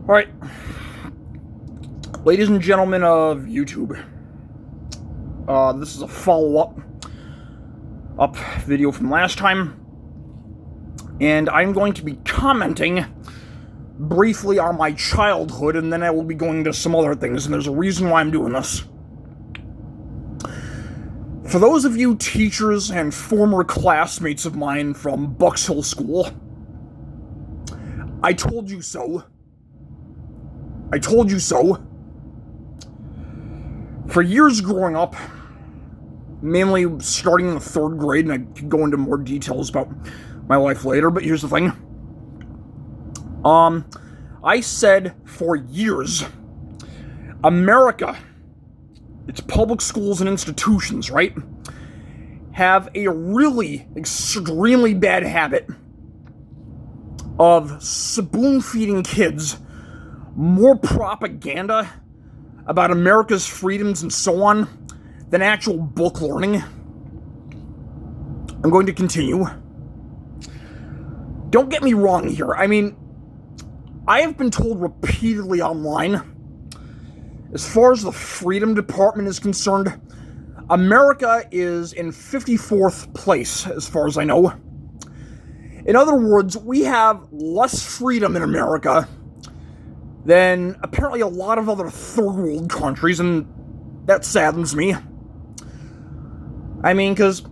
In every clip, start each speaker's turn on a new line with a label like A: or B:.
A: Alright, ladies and gentlemen of YouTube, this is a follow-up video from last time, and I'm going to be commenting briefly on my childhood, and then I will be going to some other things, and there's a reason why I'm doing this. For those of you teachers and former classmates of mine from Bucks Hill School, I told you so. I told you so. For years growing up, mainly starting in the 3rd grade, and I could go into more details about my life later, but here's the thing. I said for years, America, its public schools and institutions, right, have a really extremely bad habit of spoon-feeding kids more propaganda about America's freedoms and so on than actual book learning. I'm going to continue. Don't get me wrong here. I mean, I have been told repeatedly online, as far as the Freedom Department is concerned, America is in 54th place, as far as I know. In other words, we have less freedom in America than apparently a lot of other third world countries, and that saddens me. I mean, because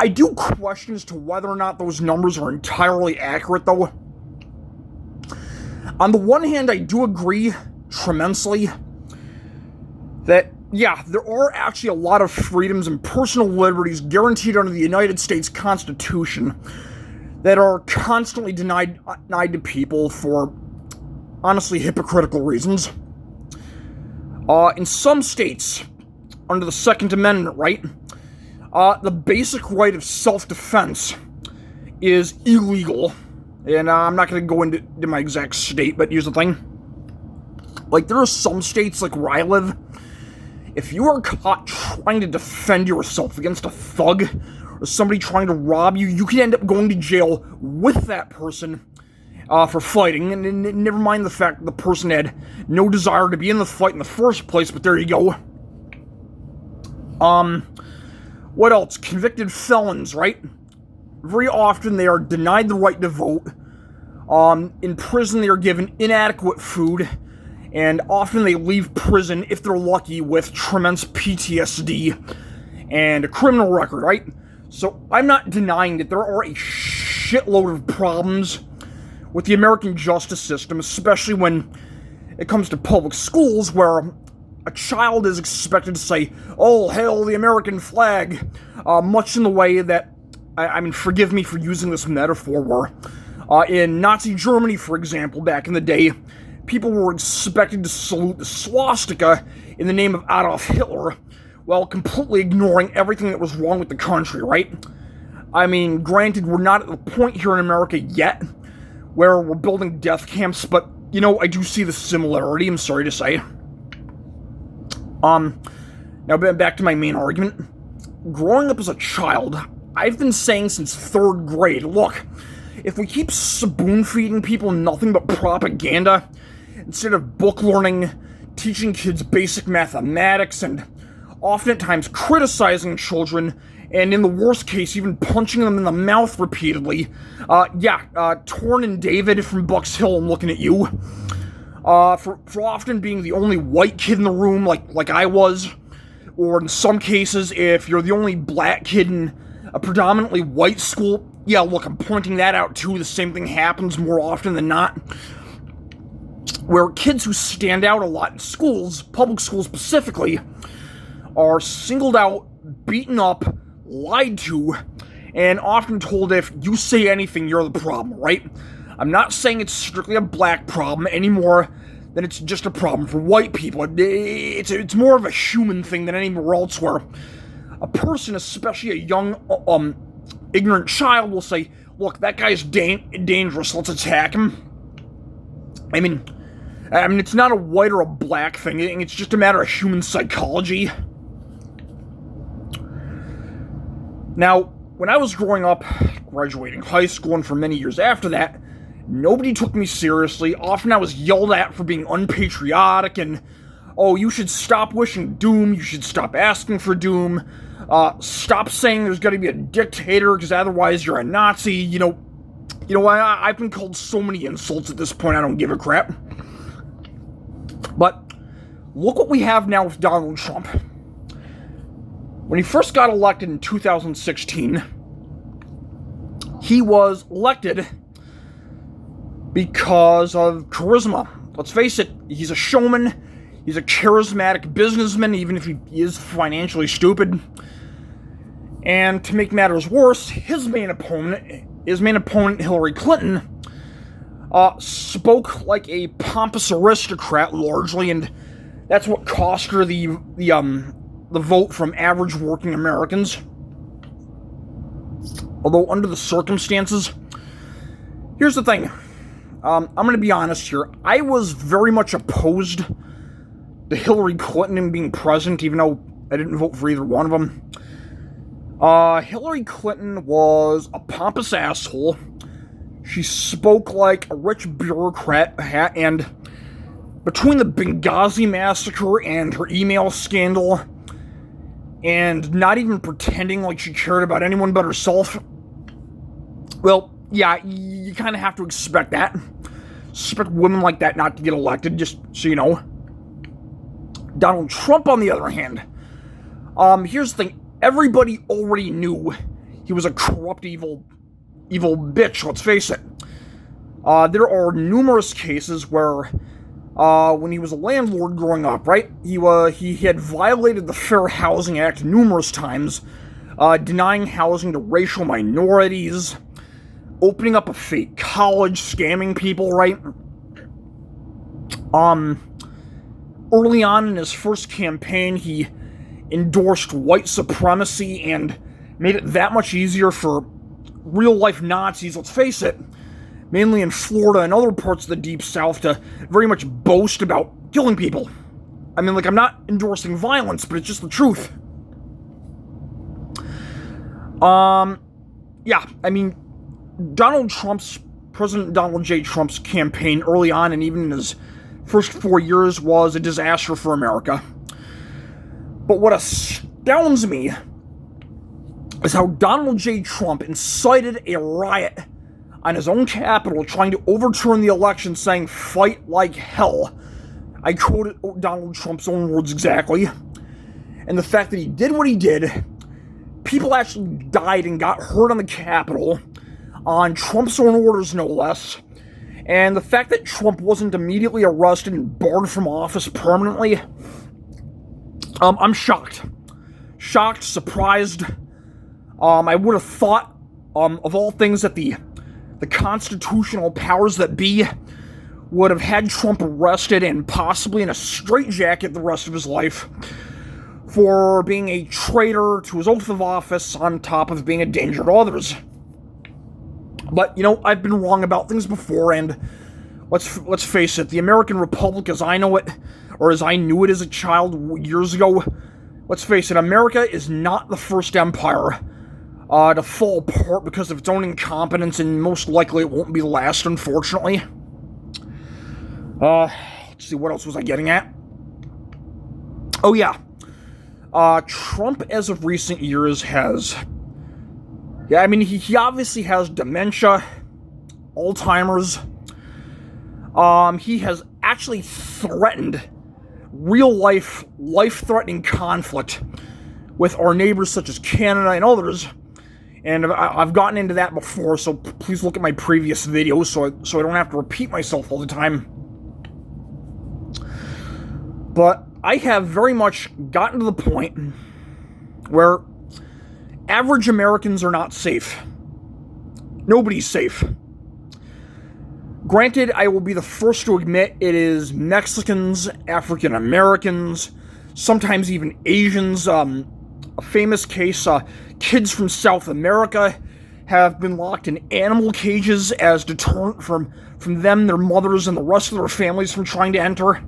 A: I do question as to whether or not those numbers are entirely accurate, though. On the one hand, I do agree tremendously that, yeah, there are actually a lot of freedoms and personal liberties guaranteed under the United States Constitution that are constantly denied to people for honestly hypocritical reasons. In some states, under the Second Amendment, right, the basic right of self-defense is illegal. And I'm not going to go into my exact state, but here's the thing. Like, there are some states, like where I live, if you are caught trying to defend yourself against a thug or somebody trying to rob you, you can end up going to jail with that person for fighting, and never mind the fact that the person had no desire to be in the fight in the first place, but there you go. What else? Convicted felons, right? Very often they are denied the right to vote. In prison they are given inadequate food, and often they leave prison, if they're lucky, with tremendous PTSD and a criminal record, right? So I'm not denying that there are a shitload of problems with the American justice system, especially when it comes to public schools, where a child is expected to say, "Oh, hail the American flag," much in the way that, I mean, forgive me for using this metaphor, where in Nazi Germany, for example, back in the day, people were expected to salute the swastika in the name of Adolf Hitler, while completely ignoring everything that was wrong with the country, right? I mean, granted, we're not at the point here in America yet where we're building death camps, but, you know, I do see the similarity, I'm sorry to say. Now back to my main argument. Growing up as a child, I've been saying since 3rd grade, look, if we keep spoon-feeding people nothing but propaganda, instead of book learning, teaching kids basic mathematics, and often at times criticizing children, and in the worst case, even punching them in the mouth repeatedly. Torn and David from Bucks Hill, I'm looking at you. For often being the only white kid in the room, like I was, or in some cases, if you're the only black kid in a predominantly white school, yeah, look, I'm pointing that out too. The same thing happens more often than not, where kids who stand out a lot in schools, public schools specifically, are singled out, beaten up, lied to, and often told if you say anything, you're the problem, right? I'm not saying it's strictly a black problem any more than it's just a problem for white people. It's more of a human thing than anywhere else, where a person, especially a young, ignorant child, will say, look, that guy's dangerous, let's attack him. I mean, it's not a white or a black thing, it's just a matter of human psychology. Now, when I was growing up, graduating high school, and for many years after that, Nobody took me seriously. Often I was yelled at for being unpatriotic and, oh, you should stop wishing doom, you should stop asking for doom, stop saying there's gotta be a dictator because otherwise you're a Nazi, I've been called so many insults at this point, I don't give a crap. But look what we have now with Donald Trump. When he first got elected in 2016, he was elected because of charisma. Let's face it, he's a showman, he's a charismatic businessman, even if he is financially stupid. And to make matters worse, his main opponent, Hillary Clinton, spoke like a pompous aristocrat largely, and that's what cost her the vote from average working Americans. Although under the circumstances, here's the thing. I'm going to be honest here. I was very much opposed to Hillary Clinton being president, even though I didn't vote for either one of them. Hillary Clinton was a pompous asshole. She spoke like a rich bureaucrat, and between the Benghazi massacre and her email scandal, and not even pretending like she cared about anyone but herself, well, yeah, you kind of have to expect that. Expect women like that not to get elected, just so you know. Donald Trump, on the other hand, here's the thing. Everybody already knew he was a corrupt, evil bitch, let's face it. There are numerous cases where, when he was a landlord growing up, right, he had violated the Fair Housing Act numerous times, denying housing to racial minorities, opening up a fake college, scamming people, right? Early on in his first campaign, he endorsed white supremacy and made it that much easier for real-life Nazis, let's face it, mainly in Florida and other parts of the Deep South, to very much boast about killing people. I mean, I'm not endorsing violence, but it's just the truth. President Donald J. Trump's campaign early on, and even in his first 4 years, was a disaster for America. But what astounds me is how Donald J. Trump incited a riot on his own Capitol, trying to overturn the election, saying, "Fight like hell." I quoted Donald Trump's own words exactly. And the fact that he did what he did, people actually died and got hurt on the Capitol, on Trump's own orders, no less. And the fact that Trump wasn't immediately arrested and barred from office permanently, I'm shocked. Shocked, surprised. I would have thought, of all things, that the constitutional powers that be would have had Trump arrested and possibly in a straitjacket the rest of his life for being a traitor to his oath of office, on top of being a danger to others. But, I've been wrong about things before, and let's face it, the American Republic as I know it, or as I knew it as a child years ago, let's face it, America is not the first empire to fall apart because of its own incompetence, and most likely it won't be the last, unfortunately. Let's see, what else was I getting at? Oh, yeah. Trump, as of recent years, he obviously has dementia, Alzheimer's. He has actually threatened life-threatening conflict with our neighbors such as Canada and others. And I've gotten into that before, so please look at my previous videos so I don't have to repeat myself all the time. But I have very much gotten to the point where average Americans are not safe. Nobody's safe. Granted, I will be the first to admit it is Mexicans, African Americans, sometimes even Asians. A famous case, kids from South America have been locked in animal cages as deterrent from them, their mothers, and the rest of their families from trying to enter.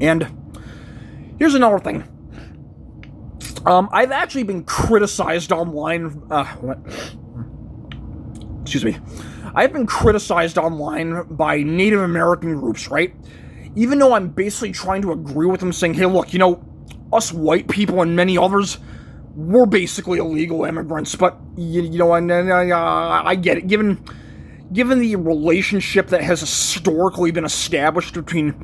A: And here's another thing. I've actually been criticized online. Excuse me. I've been criticized online by Native American groups, right? Even though I'm basically trying to agree with them, saying, hey, look, us white people and many others, we're basically illegal immigrants, but, and I get it. Given the relationship that has historically been established between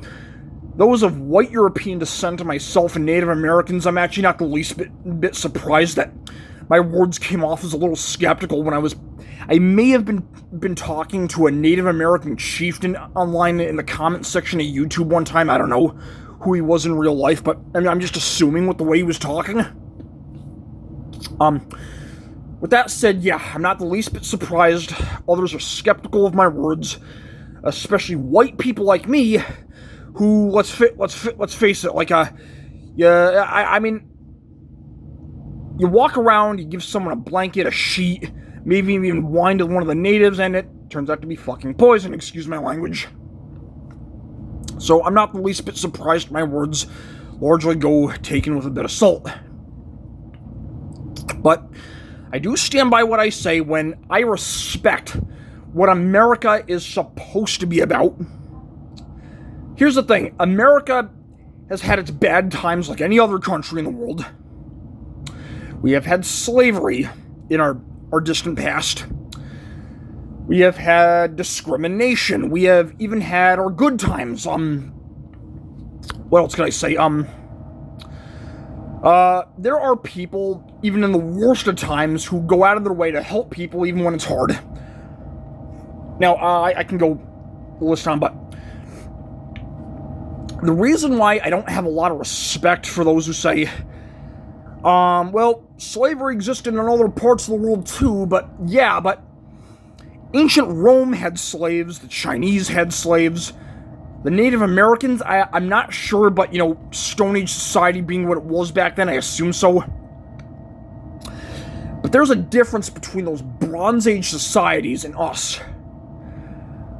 A: those of white European descent and myself and Native Americans, I'm actually not the least bit surprised that my words came off as a little skeptical when I may have been talking to a Native American chieftain online in the comment section of YouTube one time. I don't know who he was in real life, but I'm just assuming with the way he was talking. With that said, yeah, I'm not the least bit surprised others are skeptical of my words, especially white people like me, who, let's face it, I mean, you walk around, you give someone a blanket, a sheet, maybe even wine to one of the natives, and it turns out to be fucking poison, excuse my language. So I'm not the least bit surprised my words largely go taken with a bit of salt. But I do stand by what I say when I respect what America is supposed to be about. Here's the thing, America has had its bad times like any other country in the world. We have had slavery in our distant past. We have had discrimination. We have even had our good times. What else can I say? There are people, even in the worst of times, who go out of their way to help people even when it's hard. Now, I can go list on, but the reason why I don't have a lot of respect for those who say, well, slavery existed in other parts of the world too, but ancient Rome had slaves, the Chinese had slaves, the Native Americans, I'm not sure, but, Stone Age society being what it was back then, I assume so. But there's a difference between those Bronze Age societies and us.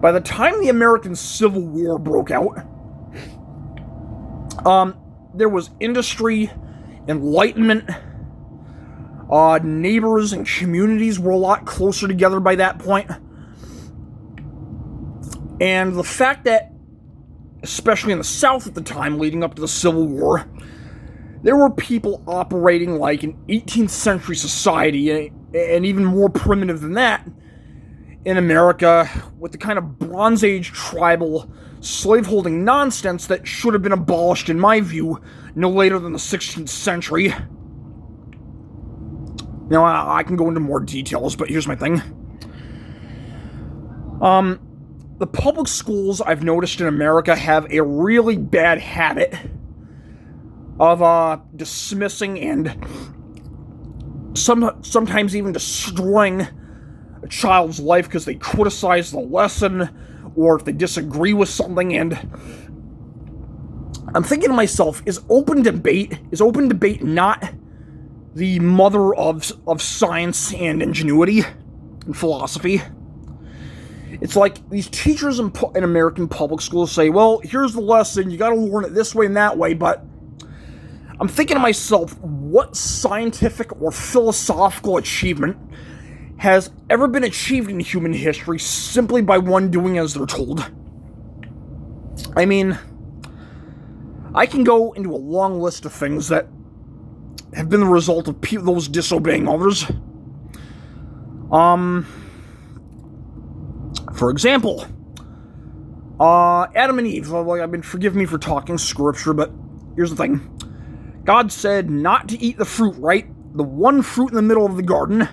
A: By the time the American Civil War broke out, there was industry, enlightenment, neighbors and communities were a lot closer together by that point. And the fact that, especially in the South at the time, leading up to the Civil War, there were people operating like an 18th century society, and even more primitive than that, in America, with the kind of Bronze Age tribal slaveholding nonsense that should have been abolished, in my view, no later than the 16th century. Now, I can go into more details, but here's my thing. The public schools, I've noticed in America, have a really bad habit of dismissing and sometimes even destroying a child's life because they criticize the lesson or if they disagree with something. And I'm thinking to myself, is open debate not the mother of science and ingenuity and philosophy? It's like these teachers in American public schools say, well, here's the lesson, you gotta learn it this way and that way, but I'm thinking to myself, what scientific or philosophical achievement has ever been achieved in human history simply by one doing as they're told? I mean, I can go into a long list of things that have been the result of those disobeying others. For example, Adam and Eve. Forgive me for talking scripture, but here's the thing. God said not to eat the fruit, right? The one fruit in the middle of the garden.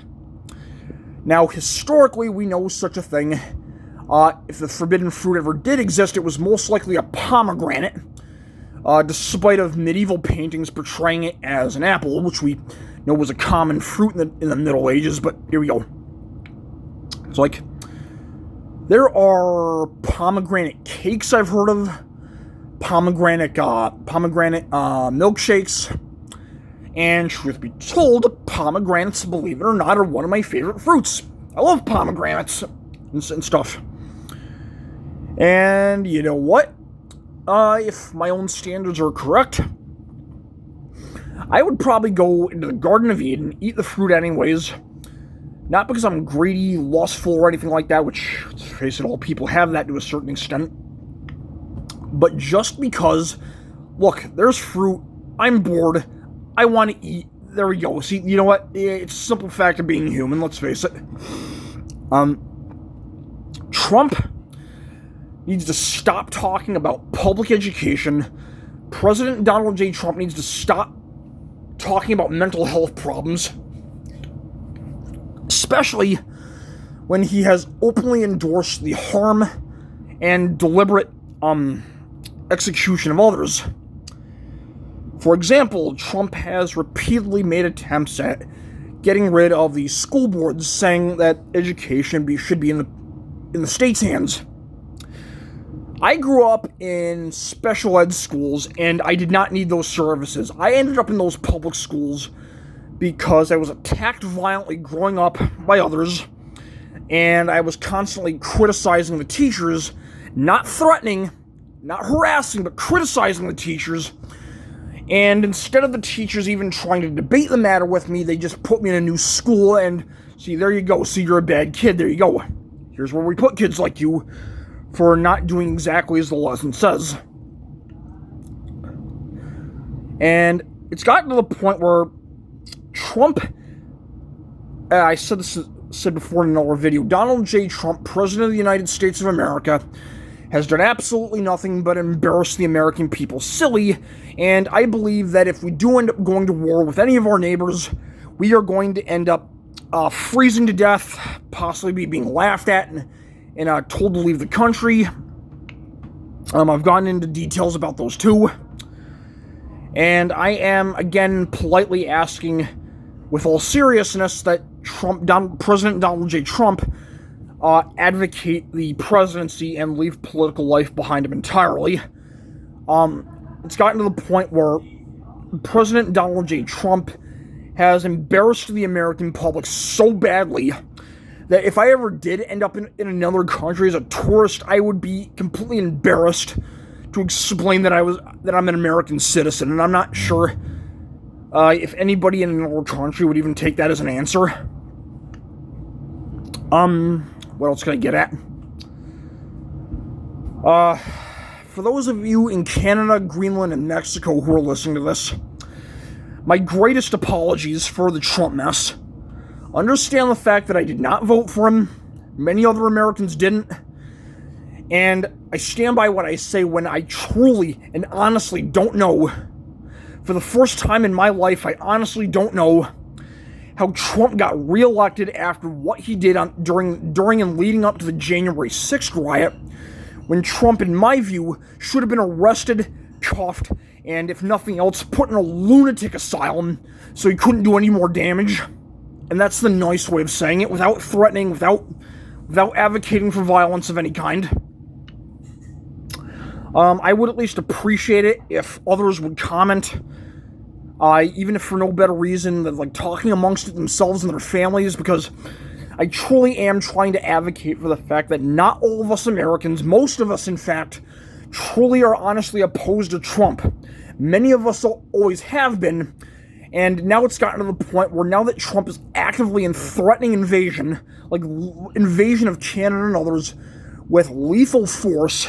A: Now, historically, we know such a thing. If the forbidden fruit ever did exist, it was most likely a pomegranate, despite of medieval paintings portraying it as an apple, which we know was a common fruit in the Middle Ages, but here we go. It's like, there are pomegranate cakes I've heard of, pomegranate milkshakes, and truth be told, pomegranates, believe it or not, are one of my favorite fruits. I love pomegranates and stuff. And you know what? If my own standards are correct, I would probably go into the Garden of Eden, eat the fruit anyways, Not because I'm greedy, lustful, or anything like that, which, let's face it, all people have that to a certain extent. But just because, look, there's fruit, I'm bored, I want to eat, there we go. See, you know what? It's a simple fact of being human, let's face it. Trump needs to stop talking about public education. President Donald J. Trump needs to stop talking about mental health problems. Especially when he has openly endorsed the harm and deliberate execution of others. For example, Trump has repeatedly made attempts at getting rid of the school boards, saying that education should be in the state's hands. I grew up in special ed schools, and I did not need those services. I ended up in those public schools because I was attacked violently growing up by others, and I was constantly criticizing the teachers, not threatening, not harassing, but criticizing the teachers. And instead of the teachers even trying to debate the matter with me, they just put me in a new school, and see, there you go. See, you're a bad kid. There you go. Here's where we put kids like you for not doing exactly as the lesson says. And it's gotten to the point where Trump, I said before in another video, Donald J. Trump, President of the United States of America, has done absolutely nothing but embarrass the American people silly, and I believe that if we do end up going to war with any of our neighbors, we are going to end up freezing to death, possibly being laughed at and told to leave the country. I've gotten into details about those too. And I am, again, politely asking, with all seriousness, that President Donald J. Trump advocate the presidency and leave political life behind him entirely. It's gotten to the point where President Donald J. Trump has embarrassed the American public so badly that if I ever did end up in another country as a tourist, I would be completely embarrassed to explain that I'm an American citizen, and I'm not sure if anybody in another country would even take that as an answer. What else can I get at? For those of you in Canada, Greenland, and Mexico who are listening to this, my greatest apologies for the Trump mess. Understand the fact that I did not vote for him. Many other Americans didn't. And I stand by what I say when I truly and honestly don't know. For the first time in my life, I honestly don't know how Trump got reelected after what he did during and leading up to the January 6th riot, when Trump, in my view, should have been arrested, cuffed, and if nothing else, put in a lunatic asylum so he couldn't do any more damage. And that's the nice way of saying it, without threatening, without advocating for violence of any kind. I would at least appreciate it if others would comment, even if for no better reason than like talking amongst themselves and their families, because I truly am trying to advocate for the fact that not all of us Americans, most of us in fact, truly are honestly opposed to Trump. Many of us always have been, and now it's gotten to the point where now that Trump is actively in threatening invasion, like invasion of Canada and others, with lethal force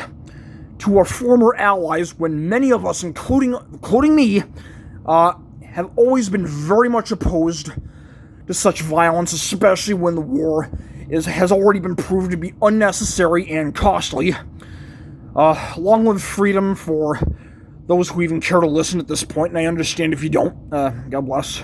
A: to our former allies, when many of us, including me, have always been very much opposed to such violence, especially when the war has already been proved to be unnecessary and costly. Long live freedom for those who even care to listen at this point, and I understand if you don't. God bless.